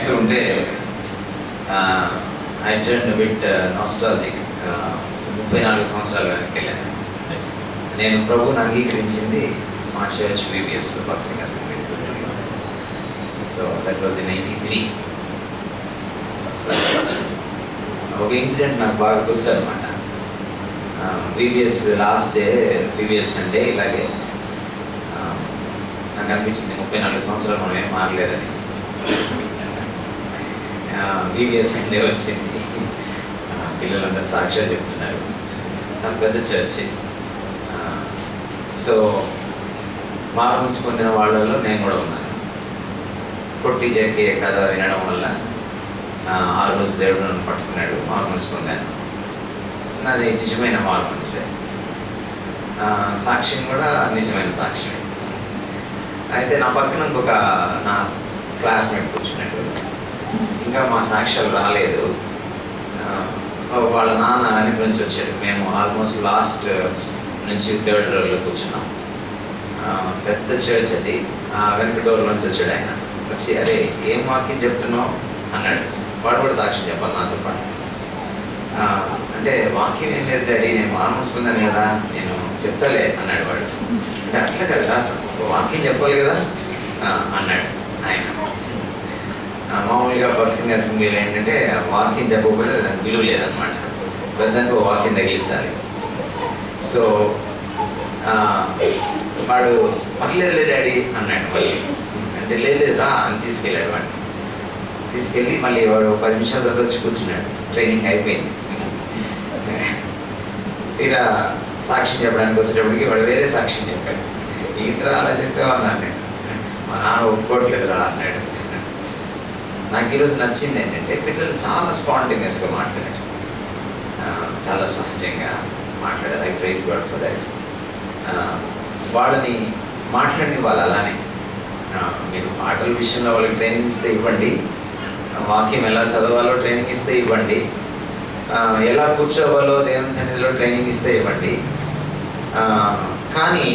చూస్తూ ఉంటే I turn bit nostalgic. 34 సంవత్సరాలు వెనక్కి వెళ్ళాను. నేను ప్రభువుని అంగీకరించింది మా చర్చ్ VBSలో boxing assembly. So that was in 93. So ఒక ఇన్సిడెంట్ నాకు బాగా గుర్తు అనమాట. VBS లాస్ట్ డే, VBS అంటే ఇలాగే నాకు అనిపించింది 34 సంవత్సరాలు మనం ఏం మారలేదని. VBS డే వచ్చింది, పిల్లలంతా సాక్ష్యాలు చెప్తున్నారు. చాలా పెద్ద చర్చి. సో మార్మల్స్ పొందిన వాళ్ళల్లో నేను కూడా ఉన్నాను. పొట్టి చెక్కి కథ వినడం వల్ల ఆ రోజు దేవుడు నన్ను పట్టుకున్నాడు, మార్మల్స్ పొందాను. నాది నిజమైన మార్మల్సే. సాక్ష్యం కూడా నిజమైన సాక్ష్యమే. అయితే నా పక్కన ఇంకొక నా క్లాస్మేట్ కూర్చున్నాడు. ఇంకా మా సాక్ష్యాలు రాలేదు. వాళ్ళ నాన్న వెనక నుంచి వచ్చాడు. మేము ఆల్మోస్ట్ లాస్ట్ నుంచి 3rd రోలో కూర్చున్నాం. పెద్ద చర్చ్ అది. వెనక డోర్ నుంచి వచ్చాడు ఆయన. వచ్చి అరే ఏం వాక్యం చెప్తున్నావు అన్నాడు. వాడు కూడా సాక్ష్యం చెప్పాలి నాతో పాటు. అంటే వాక్యం ఏం లేదు డాడీ, నేను మార్మల్స్ పొందాను కదా, నేను చెప్తాలే అన్నాడు వాడు. అంటే అట్లా కదా, వాక్యం చెప్పాలి కదా అన్నాడు ఆయన. మామూలుగా బాక్సింగ్ అసెంబ్లీలో ఏంటంటే వాక్యం చెప్పకపోతే దానికి విలువ లేదనమాట. పెద్దానికి ఒక వాక్యం తగిలించాలి. సో వాడు పర్లేదులే డాడీ అన్నాడు మళ్ళీ. అంటే లేదు రా అని తీసుకెళ్ళాడు వాడిని. తీసుకెళ్ళి మళ్ళీ వాడు 10 నిమిషాల తర్వాత వచ్చి కూర్చున్నాడు. ట్రైనింగ్ అయిపోయింది. తీరా సాక్ష్యం చెప్పడానికి వచ్చేటప్పటికి వాడు వేరే సాక్ష్యం చెప్పాడు. ఏంట్రా అలా చెప్పావు అన్నాను నేను. మా నాన్న ఒప్పుకోవట్లేదు రా అన్నాడు. నాకు ఈరోజు నచ్చింది ఏంటంటే పిల్లలు చాలా స్పాంటేనియస్గా మాట్లాడారు, చాలా సహజంగా మాట్లాడారు. I praise God for that. వాళ్ళని మాట్లాడిన వాళ్ళు అలానే. మీరు పాటల విషయంలో వాళ్ళకి ట్రైనింగ్ ఇస్తే ఇవ్వండి, వాక్యం ఎలా చదవాలో ట్రైనింగ్ ఇస్తే ఇవ్వండి, ఎలా కూర్చోవాలో దేవుని సన్నిధిలో ట్రైనింగ్ ఇస్తే ఇవ్వండి. కానీ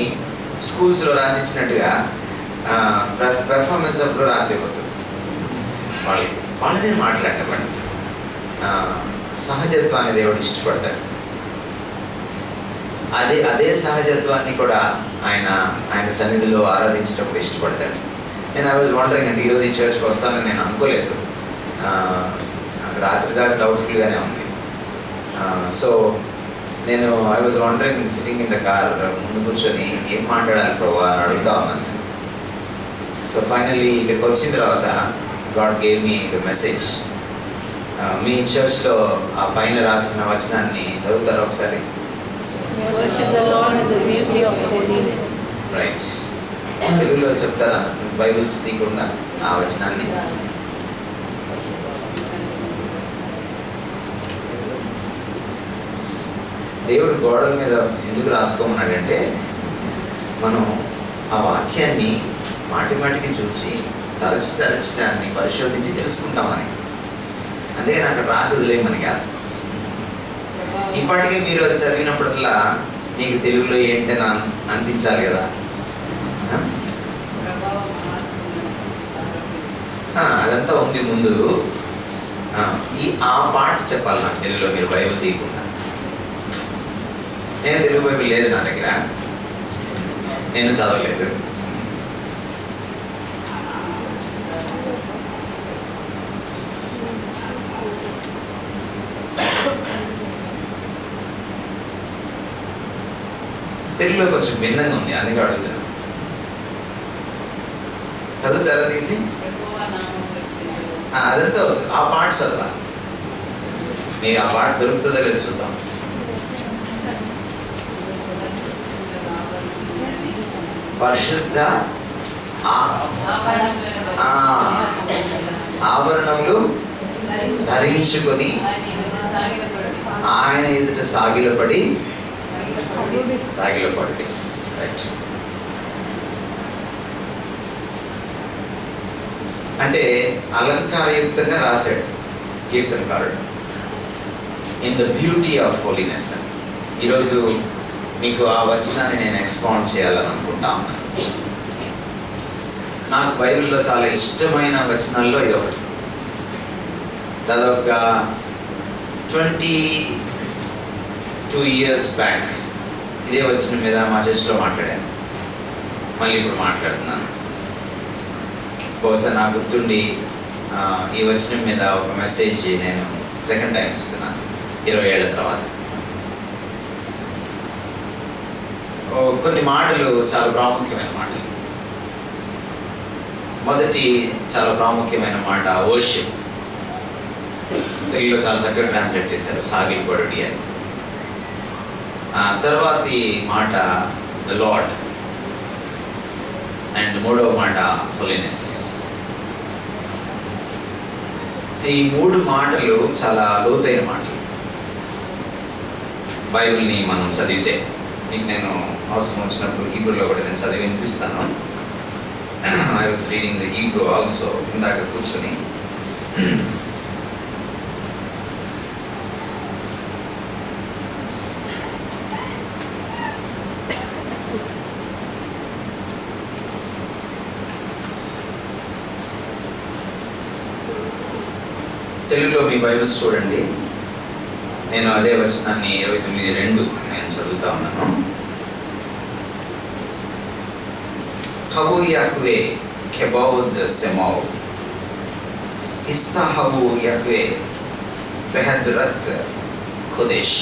స్కూల్స్లో రాసిచ్చినట్టుగా పెర్ఫార్మెన్స్ అప్పుడు రాసేవద్దు. వాళ్ళని మాట్లాడేవాడు. సహజత్వాన్ని దేవుడు ఇష్టపడతాడు. అదే సహజత్వాన్ని కూడా ఆయన సన్నిధిలో ఆరాధించేటప్పుడు ఇష్టపడతాడు. నేను ఐ వాజ్ వండరింగ్ అంటే ఈరోజు ఈ చర్చ్కి వస్తానని నేను అనుకోలేదు. నాకు రాత్రి దాకా డౌట్ఫుల్గానే ఉంది. సో నేను I was wondering sitting in the car, ముందు కూర్చొని ఏం మాట్లాడాలి ప్రభు అని అడుగుతా ఉన్నాను నేను. సో ఫైనల్లీ ఇక్కడికి వచ్చిన తర్వాత God gave me the message. మీ చర్చ్లో ఆ పైన రాసిన వచనాన్ని చదువుతారా ఒకసారి? రైట్. తెలుగులో చెప్తారా బైబిల్స్ తీయకుండా ఆ వచనాన్ని? దేవుడు గోడల మీద ఎందుకు రాసుకోమన్నాడంటే మనం ఆ వాక్యాన్ని మాటికి చూసి తరచి దాన్ని పరిశోధించి తెలుసుకుంటామని. అందుకని అక్కడ రాసి వదిలేయమని కాదు. ఇప్పటికే మీరు అది చదివినప్పుడల్లా మీకు తెలుగులో ఏంటని అనిపించాలి కదా. అదంతా ఉంది ముందు. ఆ పాట చెప్పాలి నాకు తెలుగులో, మీరు బైబిల్ తీయకుండా. నేను తెలుగు బైబిల్ లేదు నా దగ్గర, నేను చదవలేదు. తెలుగులో కొంచెం భిన్నంగా ఉంది, అందుకే అడుగుతున్నాను. చదువుతారా తీసి? అదంతా వద్దు, ఆ పాట చదవాలి. మీరు ఆ పాట దొరుకుతుందో లేదు చూద్దాం. పరిశుద్ధ ఆభరణములు ధరించుకొని ఆయన ఎదుట సాగిలపడి. రైట్. అంటే అలంకారయుక్తంగా రాశాడు కీర్తనకారుడు. In the beauty of holiness అని. ఈరోజు మీకు ఆ వచనాన్ని నేను ఎక్స్పౌండ్ చేయాలని అనుకుంటా ఉన్నాను. నాకు బైబిల్లో చాలా ఇష్టమైన వచనాల్లో ఇది ఒకటి. దాదాపుగా 22 years బ్యాక్ ఇదే వచనం మీద మా చర్చిలో మాట్లాడాను. మళ్ళీ ఇప్పుడు మాట్లాడుతున్నాను. బహుశా నా గుర్తుండి ఈ వచనం మీద ఒక మెసేజ్ నేను సెకండ్ టైం ఇస్తున్నాను 20 ఏళ్ల తర్వాత. కొన్ని మాటలు చాలా ప్రాముఖ్యమైన మాటలు. మొదటి చాలా ప్రాముఖ్యమైన మాట వర్షిప్. తెలుగులో చాలా చక్కగా ట్రాన్స్లేట్ చేశారు, సాగిలపడుడి అని. తర్వాతి మాట ద లార్డ్, అండ్ మూడవ మాట హోలీనెస్. ఈ 3 మాటలు చాలా లోతైన మాటలు. బైబిల్ని మనం చదివితే, మీకు నేను అవసరం వచ్చినప్పుడు హీబ్రూలో కూడా నేను చదివి వినిపిస్తాను. I was reading the Hebrew also ఇందాక కూర్చొని. తెలుగులో మీ బైబిల్స్ చూడండి. నేను అదే వచనాన్ని 29:2 నేను చదువుతా ఉన్నాను. How Yahweh కెబౌద్ సెమౌ ఇస్తాహవు Yahweh బెహద్రత్ ఖుదేష్.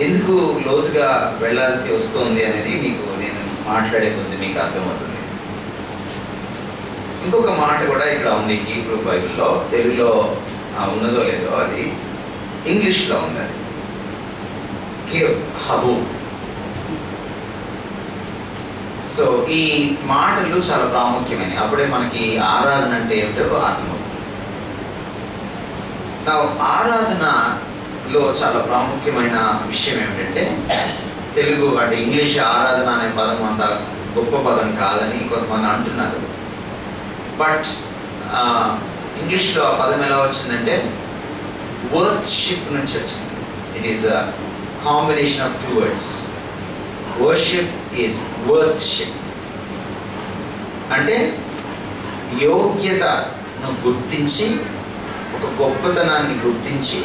ఎందుకు లోతుగా వెళ్ళాల్సి వస్తుంది అనేది మీకు నేను మాట్లాడే కొద్ది మీకు అర్థమవుతుంది. ఇంకొక మాట కూడా ఇక్కడ ఉంది హీబ్రూ బైబిల్లో. తెలుగులో ఉన్నదో లేదో, అది ఇంగ్లీష్లో ఉంది. హబు. సో ఈ మాటలు చాలా ప్రాముఖ్యమైనవి. అప్పుడే మనకి ఆరాధన అంటే ఏమిటో అర్థమవుతుంది. నా ఆరాధనలో చాలా ప్రాముఖ్యమైన విషయం ఏమిటంటే, తెలుగు అంటే ఇంగ్లీష్ ఆరాధన అనే పదం అంత గొప్ప పదం కాదని కొంతమంది అంటున్నారు. బట్ ఇంగ్లీష్లో ఆ పదం ఎలా వచ్చిందంటే వర్షిప్ నుంచి వచ్చింది. It is a combination of 2 words. Worship is worthship. అంటే యోగ్యతను గుర్తించి, ఒక గొప్పతనాన్ని గుర్తించి,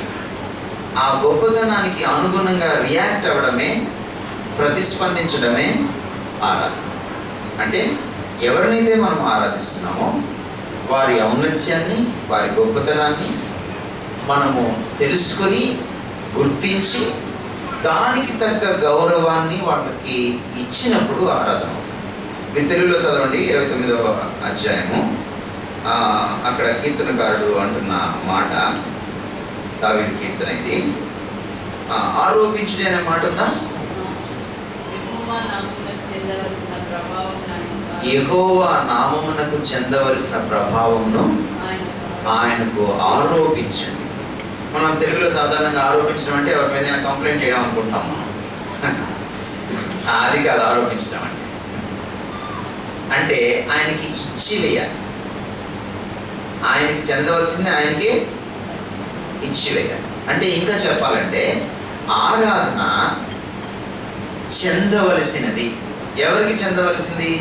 ఆ గొప్పతనానికి అనుగుణంగా రియాక్ట్ అవ్వడమే, ప్రతిస్పందించడమే ఆరాధన. అంటే ఎవరినైతే మనం ఆరాధిస్తున్నామో వారి ఔన్నత్యాన్ని, వారి గొప్పతనాన్ని మనము తెలుసుకొని, గుర్తించి, దానికి తగ్గ గౌరవాన్ని వాళ్ళకి ఇచ్చినప్పుడు ఆరాధన అవుతుంది. మీరు తెలుగులో చదవండి 29వ అధ్యాయము. అక్కడ కీర్తనకారుడు అంటున్న మాట, దావీదు కీర్తన ఇది. ఆరోపించుడి అనే మాట ఉందా? యెహోవా నామమునకు చెందవలసిన ప్రభావమును ఆయనకు ఆరోపించండి. మనం తెలుగులో సాధారణంగా ఆరోపించడం అంటే ఎవరి మీద కంప్లైంట్ చేయడం అనుకుంటాం మనం. అది కాదు ఆరోపించడం అంటే. అంటే ఆయనకి ఇచ్చి వేయాలి. ఆయనకి చెందవలసింది ఆయనకి ఇచ్చి వేయాలి. అంటే ఇంకా చెప్పాలంటే ఆరాధన చెందవలసినది. ఎవరికి చెందవలసింది?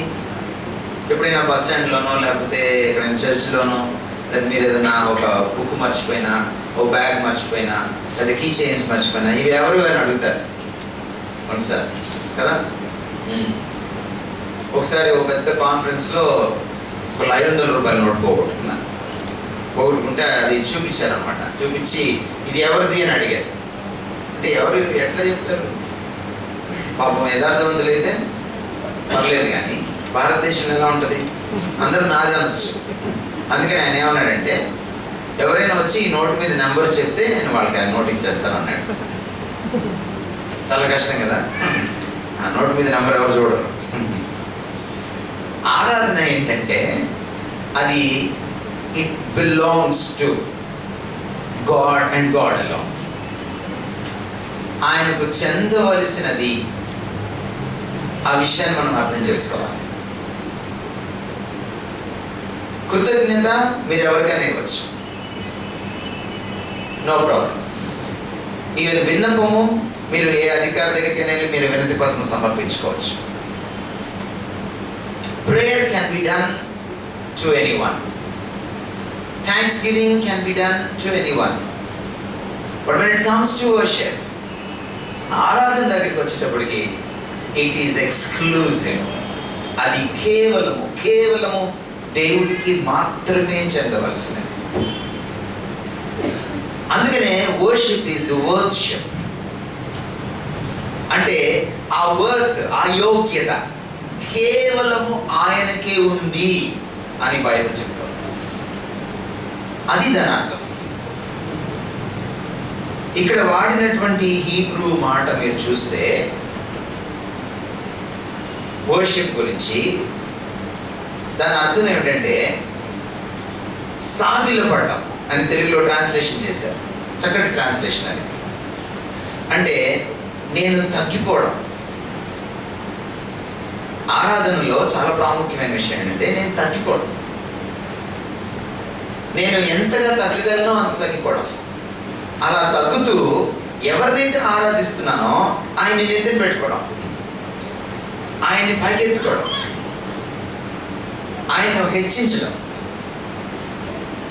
ఎప్పుడైనా బస్ స్టాండ్లోనో, లేకపోతే ఎక్కడైనా చర్చ్లోనో, లేదా మీరు ఏదైనా ఒక బుక్ మర్చిపోయినా, ఓ బ్యాగ్ మర్చిపోయినా, లేదా కీ చైన్స్ మర్చిపోయినా, ఇవి ఎవరు అని అడుగుతారు కొన్నిసారి కదా. ఒకసారి ఒక పెద్ద కాన్ఫరెన్స్లో ఒక 500 రూపాయల నోట్ పోగొట్టుకుంటే అది చూపించారనమాట. చూపించి ఇది ఎవరిది అని అడిగారు. అంటే ఎవరు ఎట్లా చెప్తారు? పాపం యథార్థవంతులైతే పర్లేదు, కానీ భారతదేశంలో ఎలా ఉంటుంది, అందరూ నాది అనొచ్చు. అందుకని ఆయన ఏమన్నాడంటే, ఎవరైనా వచ్చి ఈ నోటు మీద నెంబర్ చెప్తే నేను వాళ్ళకి ఆ నోట్ ఇచ్చేస్తాను అన్నాడు. చాలా కష్టం కదా, ఆ నోటు మీద నెంబర్ ఎవరు చూడరు. ఆరాధన ఏంటంటే అది it belongs to God and God alone. ఆయనకు చెందవలసినది. ఆ విషయాన్ని మనం అర్థం చేసుకోవాలి. కృతజ్ఞత మీరు ఎవరికైనా ఇవ్వచ్చు, నో ప్రాబ్లం. ఈవెన్ విన్నపము మీరు ఏ అధికారి దగ్గరికైనా వెళ్ళి మీరు వినతి పత్రం సమర్పించుకోవచ్చు. Prayer can be done to anyone. Thanksgiving can be done to anyone. But when it comes to worship, ఆరాధన దగ్గరికి వచ్చేటప్పటికి ఇట్ ఈస్ ఎక్స్క్లూజివ్. అది కేవలము దేవుడికి మాత్రమే చెందవలసినది. అందుకనే వర్షిప్ ఈజ్ వర్షిప్ అంటే ఆ వర్త్, ఆ యోగ్యత కేవలము ఆయనకే ఉంది అని బైబిల్ చెప్తుంది. అది దాని అర్థం. ఇక్కడ వాడినటువంటి హీబ్రూ మాట మీరు చూస్తే వర్షిప్ గురించి, దాని అర్థం ఏమిటంటే సాగిలపడటం అని తెలుగులో ట్రాన్స్లేషన్ చేశారు. చక్కటి ట్రాన్స్లేషన్ అది. అంటే నేను తగ్గిపోవడం. ఆరాధనలో చాలా ప్రాముఖ్యమైన విషయం ఏంటంటే నేను తగ్గిపోవడం. నేను ఎంతగా తగ్గగలనో అంత తగ్గిపోవడం. అలా తగ్గుతూ ఎవరినైతే ఆరాధిస్తున్నానో ఆయన్ని నెత్తిన పెట్టుకోవడం, ఆయన్ని పైకెత్తుకోవడం, ఆయన్ను హెచ్చించడం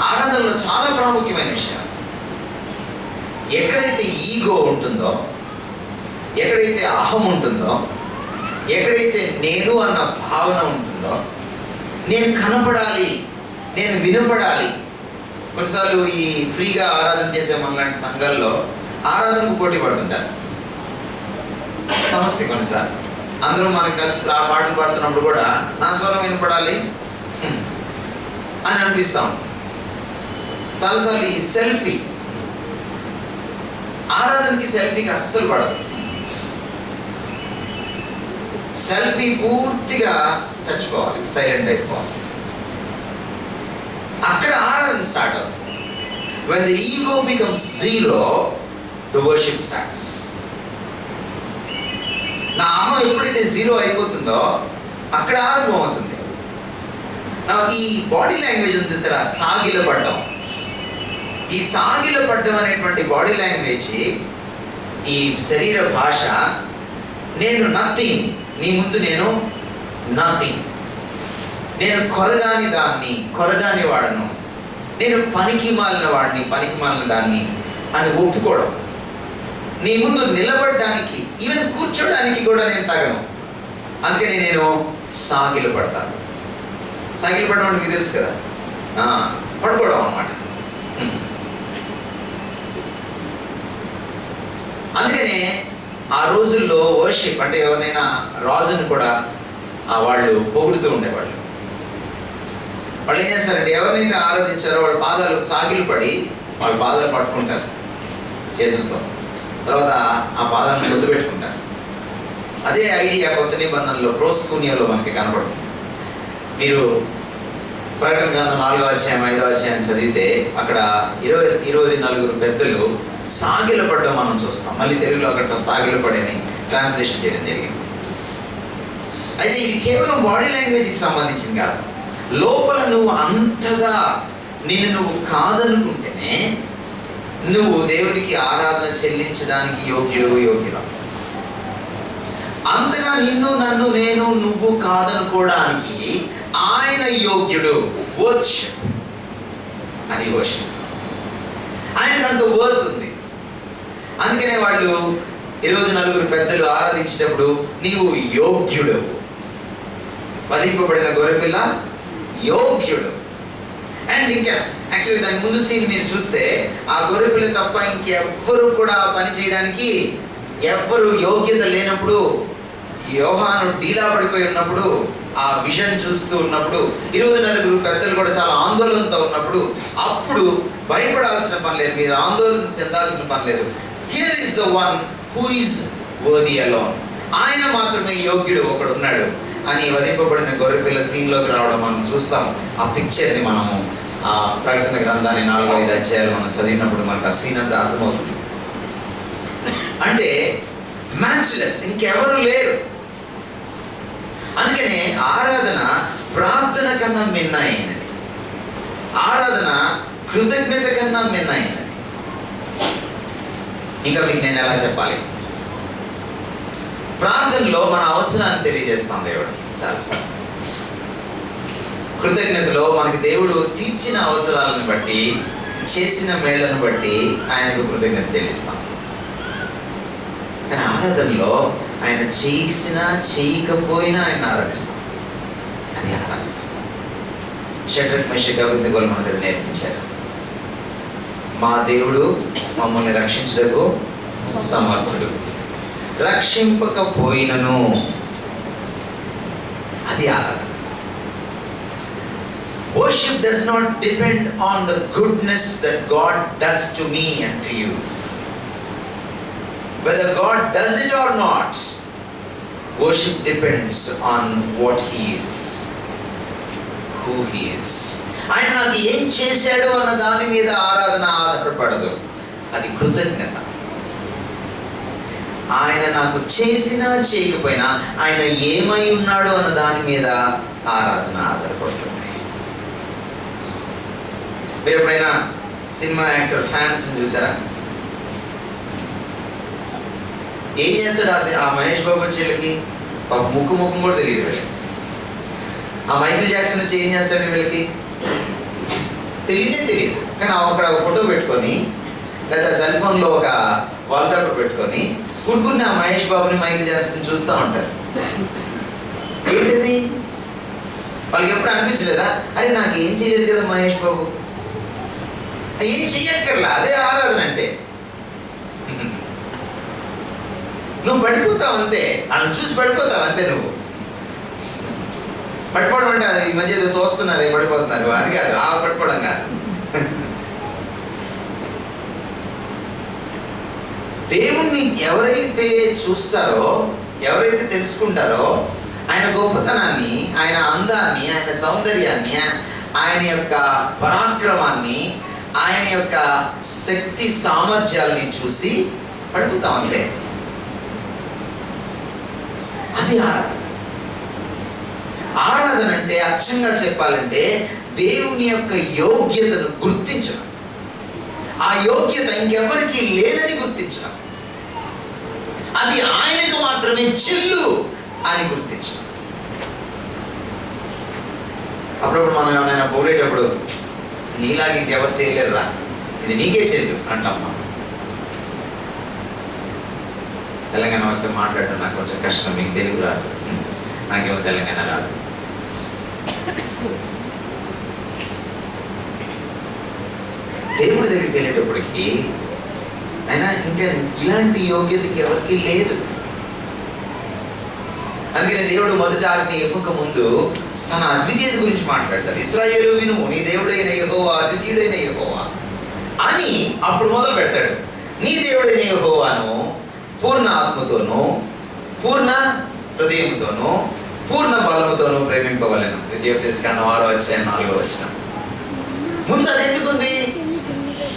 ఆరాధనలో చాలా ప్రాముఖ్యమైన విషయం. ఎక్కడైతే ఈగో ఉంటుందో, ఎక్కడైతే అహం ఉంటుందో, ఎక్కడైతే నేను అన్న భావన ఉంటుందో, నేను కనపడాలి, నేను వినపడాలి. కొన్నిసార్లు ఈ ఫ్రీగా ఆరాధన చేసే మనలాంటి సంఘాల్లో ఆరాధనకు పోటీ పడుతుంటారు. సమస్య కొన్నిసార్లు అందరూ మనకు కలిసి పాటలు పాడుతున్నప్పుడు కూడా నా స్వరం వినపడాలి అని అనిపిస్తాం. చాలాసార్లు ఈ సెల్ఫీ, ఆరాధనకి సెల్ఫీకి అస్సలు పడదు. సెల్ఫీ పూర్తిగా చచ్చిపోవాలి, సైలెంట్ అయిపోవాలి. అక్కడ ఆరాధన స్టార్ట్ అవుతుంది. When the ego becomes zero, the worship starts. నా అహం ఎప్పుడైతే జీరో అయిపోతుందో అక్కడ ఆరంభం అవుతుంది. నా ఈ బాడీ లాంగ్వేజ్ ఉంది చూసారా, సాగిలపడ్డం. ఈ సాగిలపడ్డం అనేటువంటి బాడీ లాంగ్వేజ్, ఈ శరీర భాష, నేను నథింగ్, నీ ముందు నేను నథింగ్, నేను కొరగాని దాన్ని, కొరగాని వాడను, నేను పనికి మాలిన వాడిని, పనికి మాలిన దాన్ని అని ఒప్పుకోవడం. నీ ముందు నిలబడడానికి, ఈవెన్ కూర్చోడానికి కూడా నేను తగను. అందుకని నేను సాగిలపడతాను. సాగిలపడడం అంటే మీకు తెలుసు కదా, పడుకోవడం అన్నమాట. అందుకనే ఆ రోజుల్లో వర్షిప్ అంటే ఎవరినైనా రాజుని కూడా వాళ్ళు పొగుడుతూ ఉండేవాళ్ళు. వాళ్ళు ఏం చేస్తారంటే ఎవరినైతే ఆరాధించారో వాళ్ళ పాదాలు సాగిలు పడి వాళ్ళ పాదాలు పట్టుకుంటారు చేతులతో, తర్వాత ఆ పాదాలను ముద్దు పెట్టుకుంటారు. అదే ఐడియా కొత్త నిబంధనలో ప్రోస్కూనియాలో మనకి కనపడుతుంది. మీరు ప్రకటన గ్రంథం 4వ అధ్యాయం 5వ అధ్యాయం చదివితే అక్కడ 24 పెద్దలు సాగిలపడడం మనం చూస్తాం. మళ్ళీ తెలుగులో అక్కడ సాగిలపడని ట్రాన్స్లేషన్ చేయడం జరిగింది. అయితే ఇది కేవలం బాడీ లాంగ్వేజ్కి సంబంధించింది కాదు. లోపల నువ్వు అంతగా నువ్వు కాదనుకుంటేనే నువ్వు దేవునికి ఆరాధన చెల్లించడానికి యోగ్యుడు. అంతగా నన్ను నువ్వు కాదనుకోవడానికి ఆయన యోగ్యుడు. వర్షిప్, అది వర్షిప్. ఆయనకు అంత వర్త్ ఉంది. అందుకనే వాళ్ళు 24 పెద్దలు ఆరాధించేటప్పుడు నీవు యోగ్యుడు, వధింపబడిన గొర్రెపిల్ల యోగ్యుడు. అండ్ ఇంకా యాక్చువల్లీ దాని ముందు సీన్ మీరు చూస్తే ఆ గొర్రెపిల్ల తప్ప ఇంకెవ్వరు కూడా పని చేయడానికి ఎవ్వరు యోగ్యత లేనప్పుడు, యోహాను డీలా పడిపోయి ఉన్నప్పుడు, ఆ విజన్ చూస్తూ ఉన్నప్పుడు, 24 పెద్దలు కూడా చాలా ఆందోళనతో ఉన్నప్పుడు, అప్పుడు భయపడాల్సిన పని లేదు, మీరు ఆందోళన చెందాల్సిన పని లేదు. Here is the one who is worthy alone. ఆయన మాత్రమే యోగ్యుడు ఒకడు ఉన్నాడు అని వధింపబడిన గొర్రెపిల్ల సీన్లోకి రావడం మనం చూస్తాం. ఆ పిక్చర్ని మనము ఆ ప్రకటన గ్రంథాన్ని 4-5 అధ్యాయాలు మనం చదివినప్పుడు మనకు ఆ సీన్ అంతా అర్థమవుతుంది. అంటే మ్యాచ్లెస్, ఇంకెవరు లేరు. అందుకనే ఆరాధన ప్రార్థన కన్నా మిన్న అయినది, ఆరాధన కృతజ్ఞత కన్నా మిన్న అయినది. ఇంకా మీకు నేను ఎలా చెప్పాలి? ప్రార్థనలో మన అవసరాన్ని తెలియజేస్తాం దేవుడికి చాలాసార్లు. కృతజ్ఞతలో మనకి దేవుడు తీర్చిన అవసరాలను బట్టి, చేసిన మేళ్లను బట్టి ఆయనకు కృతజ్ఞత చెల్లిస్తాం. కానీ ఆరాధనలో ఆయన చేసినా చేయకపోయినా ఆయన ఆరాధిస్తాం. అది ఆరాధన. షడ్రక్ మెషక్ అబేద్నెగోలు మనకు అది నేర్పించారు. మా దేవుడు మమ్మల్ని రక్షించుటకు సమర్థుడు, రక్షింపకపోయినను. అది ఆరాధన. Worship does not depend on the goodness that God does to me and to you. Whether God does it or not, worship depends on what He is, who He is. ఆయన నాకు ఏం చేశాడు అన్న దాని మీద ఆరాధన ఆధారపడదు, అది కృతజ్ఞత. ఆయన నాకు చేసినా చేయకపోయినా ఆయన ఏమై ఉన్నాడు అన్న దాని మీద ఆరాధన ఆధారపడుతుంది. మీరు ఎప్పుడైనా సినిమా యాక్టర్ ఫ్యాన్స్ చూసారా? ఏం చేస్తాడు ఆ మహేష్ బాబు వచ్చేళ్ళకి? ముక్కు కూడా తెలియదు వీళ్ళకి. ఆ మైకిల్ జాక్సన్ వచ్చి ఏం చేస్తాడు వీళ్ళకి? తెలియదు. కానీ అక్కడ ఒక ఫోటో పెట్టుకొని లేదా సెల్ ఫోన్లో ఒక వాల్ పేపర్ పెట్టుకొని కూడుకుని ఆ మహేష్ బాబుని మైకిల్ జాక్సన్ చూస్తూ ఉంటారు. ఏంటిది? వాళ్ళకి ఎప్పుడు అనిపించలేదా, అరే నాకు ఏం చేయలేదు కదా మహేష్ బాబు, ఏం చెయ్యక్కర్లా? అదే ఆరాధన అంటే. నువ్వు పడిపోతావు అంతే, వాళ్ళని చూసి పడిపోతావు అంతే. నువ్వు పడిపోవడం అంటే అది ఈ మధ్య ఏదో తోస్తున్నారు, పడిపోతున్నారు, అది కాదు. ఆ పడిపోవడం కాదు. దేవుణ్ణి ఎవరైతే చూస్తారో, ఎవరైతే తెలుసుకుంటారో, ఆయన గొప్పతనాన్ని, ఆయన అందాన్ని, ఆయన సౌందర్యాన్ని, ఆయన యొక్క పరాక్రమాన్ని, ఆయన యొక్క శక్తి సామర్థ్యాల్ని చూసి పడిపోతాం అంతే. అది ఆరాధన. ఆరాధన అంటే అచ్చంగా చెప్పాలంటే దేవుని యొక్క యోగ్యతను గుర్తించడం, ఆ యోగ్యత ఇంకెవరికి లేదని గుర్తించడం, అది ఆయనకు మాత్రమే చెల్లు అని గుర్తించడం. అప్పుడప్పుడు మనం ఏమైనా పోగేటప్పుడు నీలాగా ఇంకెవరు చేయలేరురా, ఇది నీకే చెల్లు అంటాం. మనం తెలంగాణ వస్తే మాట్లాడటం నాకు కొంచెం కష్టం, మీకు తెలుగు రాదు, నాకేమో తెలంగాణ రాదు. దేవుడి దగ్గరికి వెళ్ళేటప్పటికి ఆయన ఇంకా ఇలాంటి యోగ్యత ఎవరికి లేదు. అందుకనే దేవుడు మొదటి ఆజ్ఞ ఇవ్వక ముందు తన అద్వితీయత గురించి మాట్లాడతాడు. ఇశ్రాయేలు వినుము, నీ దేవుడైన యెహోవా అద్వితీయుడైన యెహోవా అని అప్పుడు మొదలు పెడతాడు. నీ దేవుడైన యెహోవాను పూర్ణ ఆత్మతోనూ, పూర్ణ హృదయంతోనూ, పూర్ణ బలముతోనూ ప్రేమింపవలెను. ద్వితీయోపదేశకాండం 6:4. ముందు అది ఎందుకుంది?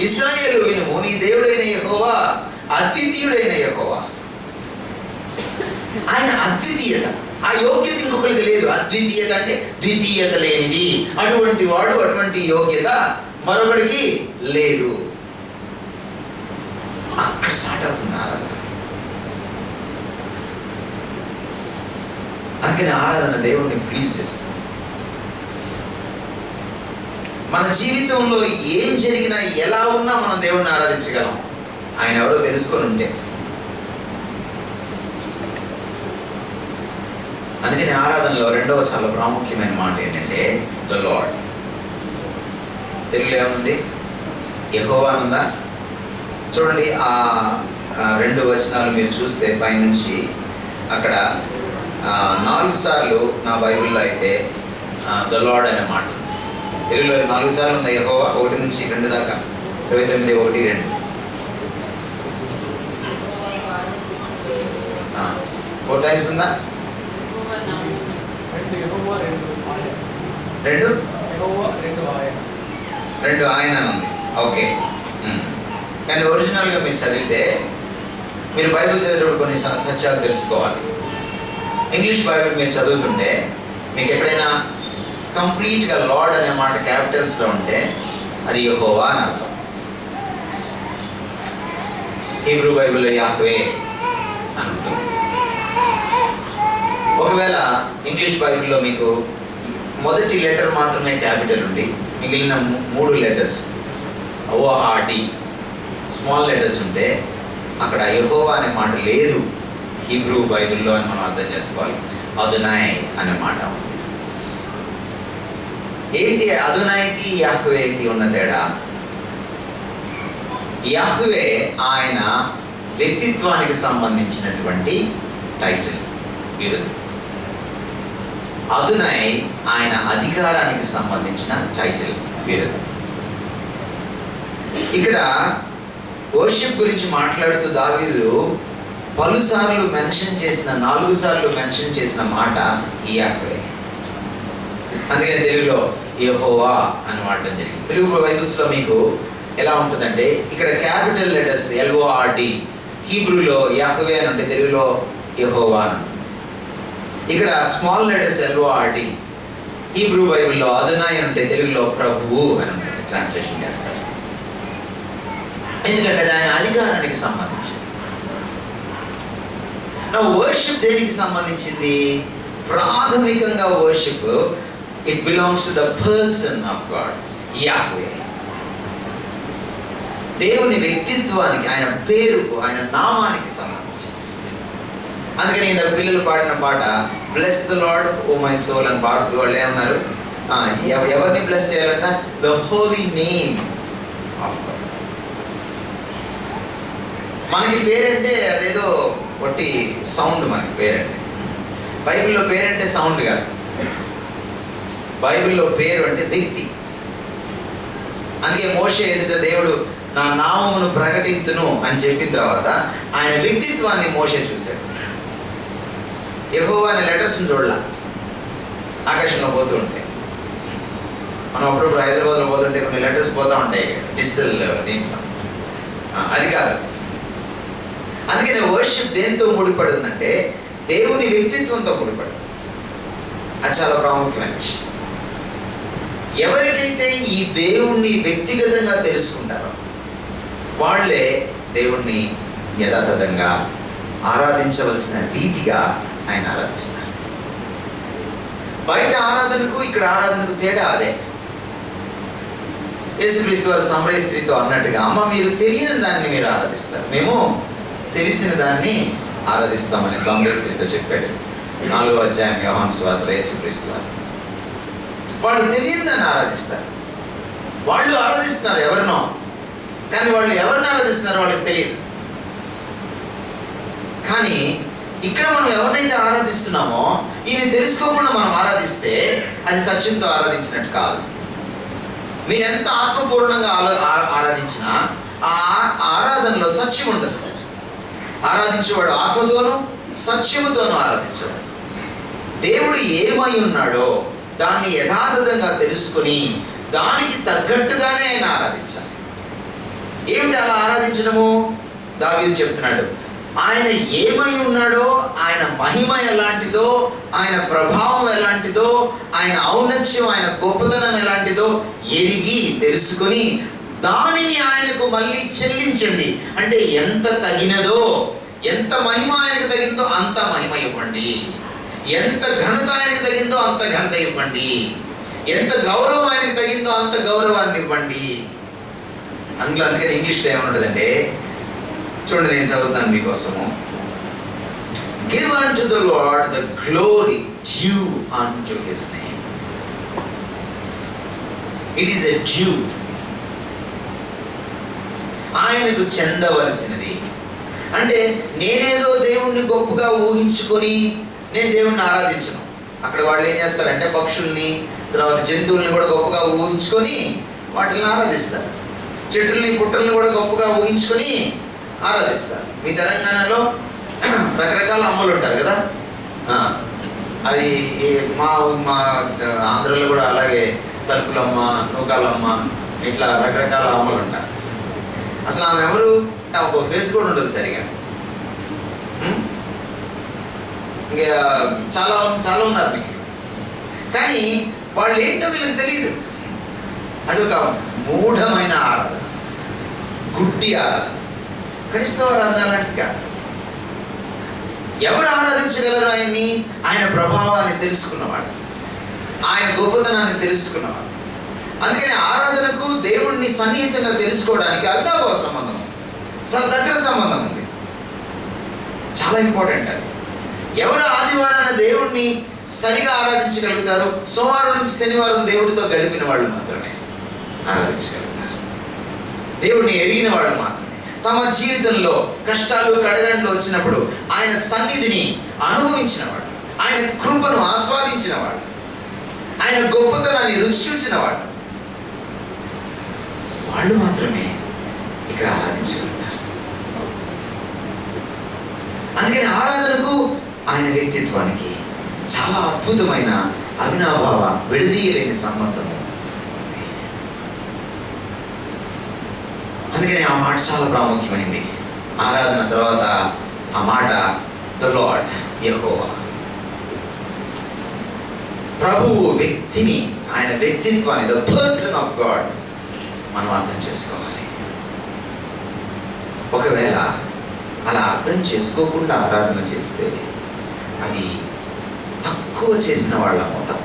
ఇశ్రాయేలు వినుము, నీ దేవుడైన యెహోవా అద్వితీయుడైన యెహోవా. ఆయన అద్వితీయత, ఆ యోగ్యత ఇంకొకరికి లేదు. అద్వితీయత అంటే ద్వితీయత లేనిది, అటువంటి వాడు, అటువంటి యోగ్యత మరొకడికి లేదు. అక్కడ స్టార్ట్ అవుతుంది ఆరాధన. అందుకని ఆరాధన దేవుణ్ణి ప్లీజ్ చేస్తుంది. మన జీవితంలో ఏం జరిగినా, ఎలా ఉన్నా మనం దేవుణ్ణి ఆరాధించగలం, ఆయన ఎవరో తెలుసుకొని ఉంటే. అందుకని ఆరాధనలో రెండవ చాలా ప్రాముఖ్యమైన మాట ఏంటంటే ద లార్డ్. తెలుగులో ఏముంది? యెహోవా ఉందా? చూడండి, ఆ 2 వచనాలు మీరు చూస్తే పైనుంచి అక్కడ 4 సార్లు నా బైబిల్లో అయితే ద లార్డ్ అనే మాట. తెలుగులో 4 సార్లు ఉంది యెహోవా, 1 నుంచి 2 దాకా. 29, 1, 2. 4 టైమ్స్ ఉందా? 2 ఆయన ఉంది. ఓకే. కానీ ఒరిజినల్గా మీరు చదివితే, మీరు బైబిల్ చదివేటప్పుడు కొన్ని సత్యాలు తెలుసుకోవాలి. ఇంగ్లీష్ బైబిల్ మీరు చదువుతుంటే మీకు ఎప్పుడైనా కంప్లీట్గా లార్డ్ అనే మాట క్యాపిటల్స్లో ఉంటే అది యెహోవా అని అర్థం. హీబ్రూ బైబిల్లో యాహ్వే అని ఉంటుంది. ఒకవేళ ఇంగ్లీష్ బైబిల్లో మీకు మొదటి లెటర్ మాత్రమే క్యాపిటల్ ఉండి మిగిలిన 3 లెటర్స్ ORD స్మాల్ లెటర్స్ ఉంటే అక్కడ యెహోవా అనే మాట లేదు హీబ్రూ బైబిల్లో అని మనం అర్థం చేసుకోవాలి. అదునాయ్ అనే మాట ఉంది. ఏంటి అదునాయ్కి యాహ్వేకి ఉన్న తేడా? యాహ్వే ఆయన వ్యక్తిత్వానికి సంబంధించినటువంటి టైటిల్, బిరుదు. అదునాయ్ ఆయన అధికారానికి సంబంధించిన టైటిల్, బిరుదు. ఇక్కడ వర్షిప్ గురించి మాట్లాడుతూ దావీదు పలుసార్లు మెన్షన్ చేసిన 4 సార్లు మెన్షన్ చేసిన మాట యాహ్వే. అందుకని తెలుగులో యెహోవా అని వాడటం జరిగింది. తెలుగు బైబిల్స్లో మీకు ఎలా ఉంటుందంటే ఇక్కడ క్యాపిటల్ లెటర్స్ LORD, హీబ్రూలో యాహ్వే అని ఉంటే తెలుగులో యెహోవా అని ఉంటుంది. ఇక్కడ స్మాల్ లెటర్స్ LORD, హీబ్రూ బైబిల్లో అదునాయ్ అంటే తెలుగులో ప్రభువు అని ఉంటుంది, ట్రాన్స్లేషన్ చేస్తారు. ఎందుకంటే అది ఆయన అధికారానికి సంబంధించింది. నా వర్షిప్ దేనికి సంబంధించింది? ప్రాథమికంగా worship it belongs to the person of God, Yahweh. దేవుని వ్యక్తిత్వానికి, ఆయన పేరుకు, ఆయన నామానికి సంబంధించింది. అందుకని ఇందాక పిల్లలు పాడిన పాట bless the Lord O my soul అని పాడుతూ వాళ్ళు ఏమన్నారు? ఎవరిని బ్లెస్ చేయాలంట? The holy name of God. మనకి పేరంటే అదేదో ఒకటి సౌండ్, మనకి పేరంటే. బైబిల్లో పేరంటే సౌండ్ కాదు. బైబిల్లో పేరు అంటే వ్యక్తి. అందుకే మోషే ఎదుట దేవుడు నా నామమును ప్రకటించును అని చెప్పిన తర్వాత ఆయన వ్యక్తిత్వాన్ని మోషే చూశాడు. యెహోవా అనే లెటర్స్ని చూడలా. ఆకాశంలో పోతూ ఉంటాయి. మనం అప్పుడప్పుడు హైదరాబాద్లో పోతుంటే కొన్ని లెటర్స్ పోతూ ఉంటాయి డిజిటల్ దీంట్లో. అది కాదు. అందుకనే వర్షిప్ దేంతో ముడిపడి ఉందంటే దేవుని వ్యక్తిత్వంతో ముడిపడి. అది చాలా ప్రాముఖ్యమైన విషయం. ఎవరికైతే ఈ దేవుణ్ణి వ్యక్తిగతంగా తెలుసుకుంటారో వాళ్ళే దేవుణ్ణి యథాతథంగా ఆరాధించవలసిన రీతిగా ఆయన ఆరాధిస్తారు. బయట ఆరాధనకు ఇక్కడ ఆరాధనకు తేడా అదే. యేసుక్రీస్తు వారు సమరయ స్త్రీతో అన్నట్టుగా, అమ్మ మీరు తెలియని దాన్ని మీరు ఆరాధిస్తారు, మేము తెలిసిన దాన్ని ఆరాధిస్తామని సమరయ స్త్రీతో చెప్పాడు. 4వ అధ్యాయం యోహాను సువార్తలో యేసుక్రీస్తు వారు. వాళ్ళు తెలియని దాన్ని ఆరాధిస్తారు. వాళ్ళు ఆరాధిస్తున్నారు ఎవరినో, కానీ వాళ్ళు ఎవరిని ఆరాధిస్తున్నారో వాళ్ళకి తెలియదు. కానీ ఇక్కడ మనం ఎవరినైతే ఆరాధిస్తున్నామో ఈయన తెలుసుకోకుండా మనం ఆరాధిస్తే అది సత్యంతో ఆరాధించినట్టు కాదు. మీరు ఎంత ఆత్మపూర్ణంగా ఆరాధించినా ఆ ఆరాధనలో సత్యం ఉండదు. ఆరాధించేవాడు ఆత్మతోనూ సత్యముతోనూ ఆరాధించేవాడు. దేవుడు ఏమై ఉన్నాడో దాన్ని యథాతథంగా తెలుసుకొని దానికి తగ్గట్టుగానే ఆయన ఆరాధించాలి. ఏమిటి అలా ఆరాధించడము? దావీదు చెప్తున్నాడు, ఆయన ఏమై ఉన్నాడో, ఆయన మహిమ ఎలాంటిదో, ఆయన ప్రభావం ఎలాంటిదో, ఆయన ఔన్నత్యం, ఆయన గొప్పతనం ఎలాంటిదో ఎరిగి తెలుసుకొని దానిని ఆయనకు మళ్ళీ చెల్లించండి. అంటే ఎంత తగినదో, ఎంత మహిమ ఆయనకు తగిందో అంత మహిమ ఇవ్వండి, ఎంత ఘనత ఆయనకు తగిందో అంత ఘనత ఇవ్వండి, ఎంత గౌరవం ఆయనకు తగిందో అంత గౌరవాన్ని ఇవ్వండి. అందుకని ఇంగ్లీష్లో ఏముంటుందంటే, చూడండి నేను చదువుతాను మీకోసము. Give unto the Lord the glory due unto his name. It is a due. ఆయనకు చెందవలసినది. అంటే నేనేదో దేవుణ్ణి గొప్పగా ఊహించుకొని నేను దేవుణ్ణి ఆరాధించను. అక్కడ వాళ్ళు ఏం చేస్తారంటే పక్షుల్ని, తర్వాత జంతువుల్ని కూడా గొప్పగా ఊహించుకొని వాటిని ఆరాధిస్తారు. చెట్లని పుట్టల్ని కూడా గొప్పగా ఊహించుకొని ఆరాధిస్తారు. మీ తెలంగాణలో రకరకాల అమ్మలు ఉంటారు కదా, అది మా ఆంధ్రలో కూడా అలాగే తలుపులమ్మ, నూకాలమ్మ, ఇట్లా రకరకాల అమ్మలు ఉంటారు. అసలు ఆమె ఎవరు అంటే ఒక ఫేస్ కూడా ఉండదు సరిగా. ఇంకా చాలా చాలా ఉన్నారు మీకు. కానీ వాళ్ళు ఏంటో వీళ్ళకి తెలియదు. అది ఒక మూఢమైన ఆరాధన, గుడ్డి ఆరాధన, క్రైస్తవ ఆరాధన లాంటిది కాదు. ఎవరు ఆరాధించగలరు ఆయన్ని? ఆయన ప్రభావాన్ని తెలుసుకున్నవాడు. ఆయన గొప్పతనాన్ని తెలుసుకున్నవాడు. అందుకని ఆరాధనకు దేవుడిని సన్నిహితంగా తెలుసుకోవడానికి అవినాభావ సంబంధం, చాలా దగ్గర సంబంధం ఉంది. చాలా ఇంపార్టెంట్ అది. ఎవరు ఆదివారాన దేవుడిని సరిగా ఆరాధించగలుగుతారు? సోమవారం నుంచి శనివారం దేవుడితో గడిపిన వాళ్ళు మాత్రమే ఆరాధించగలుగుతారు. దేవుడిని ఎరిగిన వాళ్ళు మాత్రమే. తమ జీవితంలో కష్టాలు కడగండ్లు వచ్చినప్పుడు ఆయన సన్నిధిని అనుభవించిన వాళ్ళు, ఆయన కృపను ఆస్వాదించిన వాళ్ళు, ఆయన గొప్పతనాన్ని రుచి చూచిన వాళ్ళు, వాళ్ళు మాత్రమే ఇక్కడ ఆరాధించగలుగుతారు. అందుకని ఆరాధనకు ఆయన వ్యక్తిత్వానికి చాలా అద్భుతమైన అవినాభావ విడదీయలేని సంబంధము ఉంది. అందుకని ఆ మాట చాలా ప్రాముఖ్యమైంది. ఆరాధన తర్వాత ఆ మాట ద లార్డ్, యెహోవా, ప్రభువు వ్యక్తిని, ఆయన వ్యక్తిత్వాన్ని, ద పర్సన్ ఆఫ్ గాడ్ మనం అర్థం చేసుకోవాలి. ఒకవేళ అలా అర్థం చేసుకోకుండా ఆరాధన చేస్తే అది తక్కువ చేసిన వాళ్ళ మొత్తం.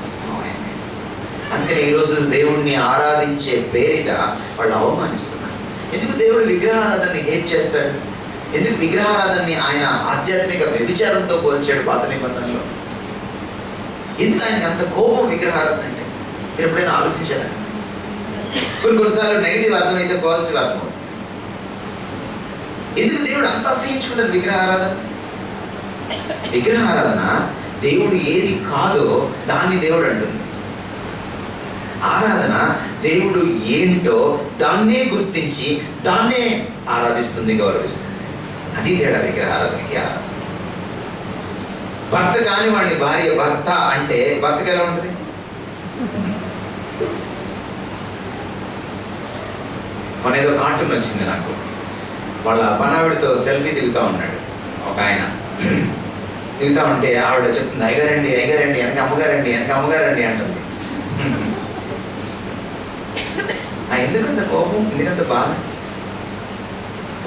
అందుకని ఈరోజు దేవుణ్ణి ఆరాధించే పేరిట వాళ్ళు అవమానిస్తున్నారు. ఎందుకు దేవుడు విగ్రహారాధనని హేట్ చేస్తాడు? ఎందుకు విగ్రహారాధనని ఆయన ఆధ్యాత్మిక వ్యభిచారంతో పోల్చాడు పాత నిబంధనలో? ఎందుకు ఆయనకి అంత కోపం విగ్రహారాధన అంటే? మీరు ఎప్పుడైనా ఆలోచించారా? కొన్నిసార్లు నెగిటివ్ అర్థమైతే పాజిటివ్ అర్థమవుతుంది. ఎందుకు దేవుడు అంత అసహించుకుంటాడు విగ్రహారాధన? విగ్రహారాధన దేవుడు ఏది కాదో దాన్ని దేవుడు అంటుంది. ఆరాధన దేవుడు ఏంటో దాన్నే గుర్తించి దాన్నే ఆరాధిస్తుంది, గౌరవిస్తుంది. అది తేడా విగ్రహారాధనకి ఆరాధనకి. భర్త కాని వాడిని భార్య భర్త అంటే భర్తకి ఎలా ఉంటుంది? మన ఏదో కార్టూన్ వచ్చింది నాకు, వాళ్ళ పనావిడితో సెల్ఫీ దిగుతూ ఉన్నాడు ఒక ఆయన. దిగుతూ ఉంటే ఆవిడ చెప్తుంది, అయ్యగారండి అయ్యగారండి, వెనక అమ్మగారండి వెనక అమ్మగారండి అంటుంది. ఎందుకంత కోపం, ఎందుకంత బాధ?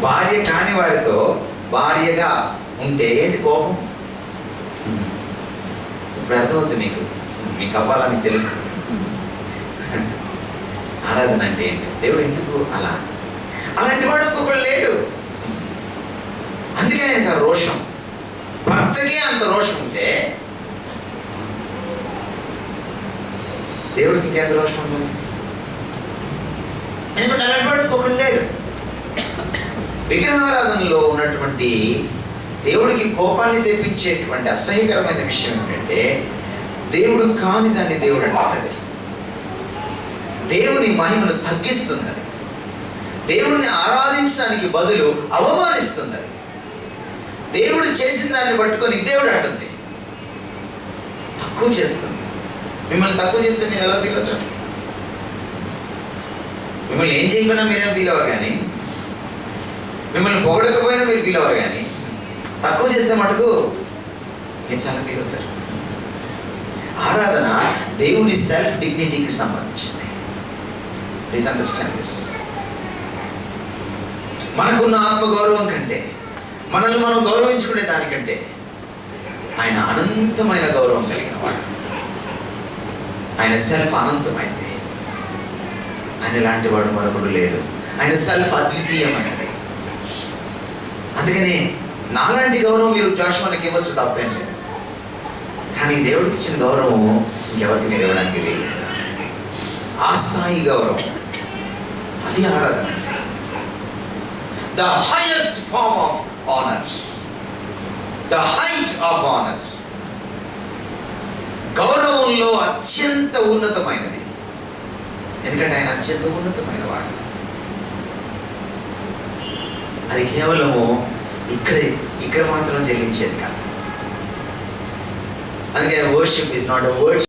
భార్య కాని వారితో భార్యగా ఉంటే ఏంటి కోపం? ఇప్పుడు అర్థమవుతుంది మీకు అవ్వాలని తెలుస్తుంది. ఆరాధన అంటే ఏంటి? దేవుడు ఎందుకు అలా? అలాంటి వాడు ఇంకొకడు లేడు. అందుకే ఆయనకు ఆ రోషం. భర్తకే అంత రోషం ఉంటే దేవుడికి ఇంకెంత రోషం ఉండాలి? ఎందుకంటే అలాంటి వాడు ఇంకొకడు లేడు. విగ్రహారాధనలో ఉన్నటువంటి దేవుడికి కోపాన్ని తెప్పించేటువంటి అసహ్యకరమైన విషయం ఏంటంటే, దేవుడు కాని దాన్ని దేవుడు అంటున్నది, దేవుని మహిమను తగ్గిస్తున్నది, దేవుడిని ఆరాధించడానికి బదులు అవమానిస్తున్నది. దేవుడు చేసిన దాన్ని పట్టుకొని దేవుడు అంటుంది, తక్కువ చేస్తుంది. మిమ్మల్ని తక్కువ చేస్తే మీరు ఎలా ఫీల్ అవుతారు? మిమ్మల్ని ఏం చేయకపోయినా మీరేం ఫీల్ అవ్వరు, కానీ మిమ్మల్ని పొగడకపోయినా మీరు ఫీల్ అవ్వరు, కానీ తక్కువ చేస్తే మటుకు మీరు చాలా ఫీల్ అవుతారు. ఆరాధన దేవుని సెల్ఫ్ డిగ్నిటీకి సంబంధించింది. Please understand this. మనకున్న ఆత్మగౌరవం కంటే, మనల్ని మనం గౌరవించుకునే దానికంటే ఆయన అనంతమైన గౌరవం కలిగిన వాడు. ఆయన సెల్ఫ్ అనంతమైంది. ఆయన లాంటి వాడు మరొకడు లేడు. ఆయన సెల్ఫ్ అద్వితీయమైనది. అందుకని నాలాంటి గౌరవం మీరు జాషువాకి ఇవ్వచ్చు, తప్పేం లేదు. కానీ దేవుడికి ఇచ్చిన గౌరవం ఇంకెవరికి మీరు ఇవ్వడానికి లేదు. ఆ స్థాయి గౌరవం, అది ఆరాధన. The highest form of honour, the height of honour. గౌరవంలో అత్యంత ఉన్నతమైనది. ఎందుకంటే ఆయన అత్యంత ఉన్నతమైన వాడు. అది కేవలము ఇక్కడ మాత్రం చెల్లించేది కాదు. అందుకే worship is not a word